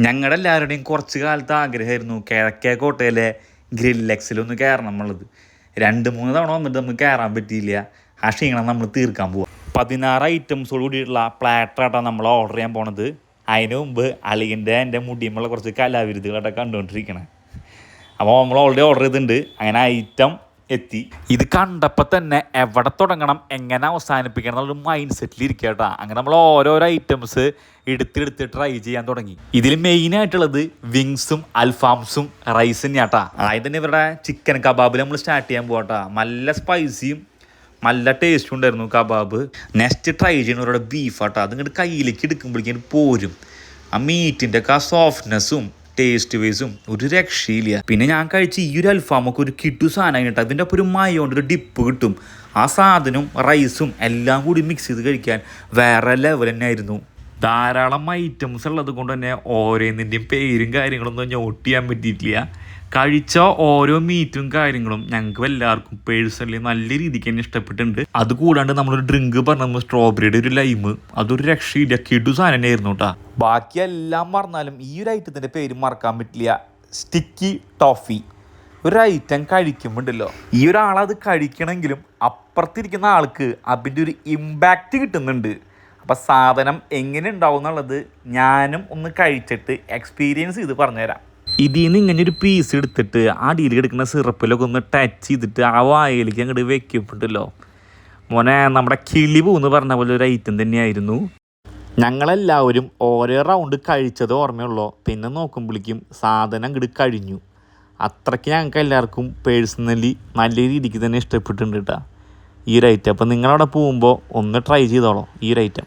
ഞങ്ങളുടെ എല്ലാവരുടെയും കുറച്ച് കാലത്ത് ആഗ്രഹമായിരുന്നു കിഴക്കേ കോട്ടയിലെ ഗ്രില്ലെക്സിലൊന്ന് കയറണം എന്നുള്ളത്. 2-3 തവണ വന്നിട്ട് നമുക്ക് കയറാൻ പറ്റിയില്ല. ആ ക്ഷീണം നമ്മൾ തീർക്കാൻ പോവാം. 16 ഐറ്റംസോട് കൂടിയിട്ടുള്ള പ്ലാറ്ററായിട്ടാണ് നമ്മൾ ഓർഡർ ചെയ്യാൻ പോണത്. അതിന് മുമ്പ് എൻ്റെ മുടിയുമുള്ള കുറച്ച് കലാവിരുദ്ധകളായിട്ട് കണ്ടുകൊണ്ടിരിക്കണേ. അപ്പോൾ നമ്മൾ ഓൾറെഡി ഓർഡർ ചെയ്തിട്ടുണ്ട്. അങ്ങനെ ഐറ്റം എത്തി. ഇത് കണ്ടപ്പോൾ തന്നെ എവിടെ തുടങ്ങണം, എങ്ങനെ അവസാനിപ്പിക്കണം എന്നുള്ളൊരു മൈൻഡ് സെറ്റിലിരിക്കുക കേട്ടോ. അങ്ങനെ നമ്മൾ ഓരോരോ ഐറ്റംസ് എടുത്ത് ട്രൈ ചെയ്യാൻ തുടങ്ങി. ഇതിൽ മെയിനായിട്ടുള്ളത് വിങ്സും അൽഫാംസും റൈസ് തന്നെയാട്ടാ. ആദ്യം തന്നെ ഇവരുടെ ചിക്കൻ കബാബിൽ നമ്മൾ സ്റ്റാർട്ട് ചെയ്യാൻ പോകട്ടാ. നല്ല സ്പൈസിയും നല്ല ടേസ്റ്റും ഉണ്ടായിരുന്നു കബാബ്. നെക്സ്റ്റ് ട്രൈ ചെയ്യുന്നവരുടെ ബീഫാട്ടാ. അതിങ്ങോട്ട് കയ്യിലേക്ക് എടുക്കുമ്പോഴേക്കും പോരും. ആ മീറ്റിൻ്റെ ഒക്കെ ആ സോഫ്റ്റ്നെസ്സും ടേസ്റ്റ് വൈസും ഒരു രക്ഷയില്ല. പിന്നെ ഞാൻ കഴിച്ച ഈ ഒരു അൽഫാമൊക്കെ ഒരു കിട്ടു സാധനം കിട്ടും. അതിൻ്റെ ഒപ്പം ഒരു മയോണ്ട് ഒരു ഡിപ്പ് കിട്ടും. ആ സാധനവും റൈസും എല്ലാം കൂടി മിക്സ് ചെയ്ത് കഴിക്കാൻ വേറെ ലെവൽ തന്നെ ആയിരുന്നു. ധാരാളം ഐറ്റംസ് ഉള്ളത് കൊണ്ട് തന്നെ ഓരോന്നിൻ്റെയും പേരും കാര്യങ്ങളൊന്നും നോട്ട് ചെയ്യാൻ പറ്റിയിട്ടില്ല. കഴിച്ച ഓരോ മീറ്റും കാര്യങ്ങളും ഞങ്ങൾക്ക് എല്ലാവർക്കും പേഴ്സണലി നല്ല രീതിക്ക് തന്നെ ഇഷ്ടപ്പെട്ടിട്ടുണ്ട്. അതുകൂടാണ്ട് നമ്മളൊരു ഡ്രിങ്ക് പറഞ്ഞ സ്ട്രോബെറിയുടെ ഒരു ലൈമ്, അതൊരു രക്ഷയില്ല, കിടു സാധനം തന്നെയായിരുന്നു കേട്ടോ. ബാക്കിയെല്ലാം പറഞ്ഞാലും ഈ ഒരു ഐറ്റത്തിൻ്റെ പേര് മറക്കാൻ പറ്റില്ല. സ്റ്റിക്കി ടോഫി ഒരു ഐറ്റം കഴിക്കുമ്പോണ്ടല്ലോ, ഈ ഒരാളത് കഴിക്കണമെങ്കിലും അപ്പുറത്തിരിക്കുന്ന ആൾക്ക് അതിൻ്റെ ഒരു ഇമ്പാക്റ്റ് കിട്ടുന്നുണ്ട്. അപ്പം സാധനം എങ്ങനെ ഉണ്ടാവും എന്നുള്ളത് ഞാനും ഒന്ന് കഴിച്ചിട്ട് എക്സ്പീരിയൻസ് ചെയ്ത് പറഞ്ഞുതരാം. ഇതിൽ നിന്ന് ഇങ്ങനെ ഒരു പീസ് എടുത്തിട്ട് ആ അടിയിൽ കിടക്കുന്ന സിറപ്പിലൊക്കെ ഒന്ന് ടച്ച് ചെയ്തിട്ട് ആ വായിലേക്ക് അങ്ങോട്ട് വെക്കുമ്പോണ്ടല്ലോ മോനെ, നമ്മുടെ കിളി പോകുന്നു പറഞ്ഞ പോലെ ഒരു ഐറ്റം തന്നെയായിരുന്നു. ഞങ്ങളെല്ലാവരും ഓരോ റൗണ്ട് കഴിച്ചത് ഓർമ്മയുള്ളൂ. പിന്നെ നോക്കുമ്പോഴേക്കും സാധനം അങ്ങോട്ട് കഴിഞ്ഞു. അത്രയ്ക്ക് ഞങ്ങൾക്ക് എല്ലാവർക്കും പേഴ്സണലി നല്ല രീതിക്ക് തന്നെ ഇഷ്ടപ്പെട്ടിട്ടുണ്ട് കേട്ടോ ഈ ഒരു ഐറ്റം. അപ്പോൾ നിങ്ങളവിടെ പോകുമ്പോൾ ഒന്ന് ട്രൈ ചെയ്തോളൂ ഈ ഒരു ഐറ്റം.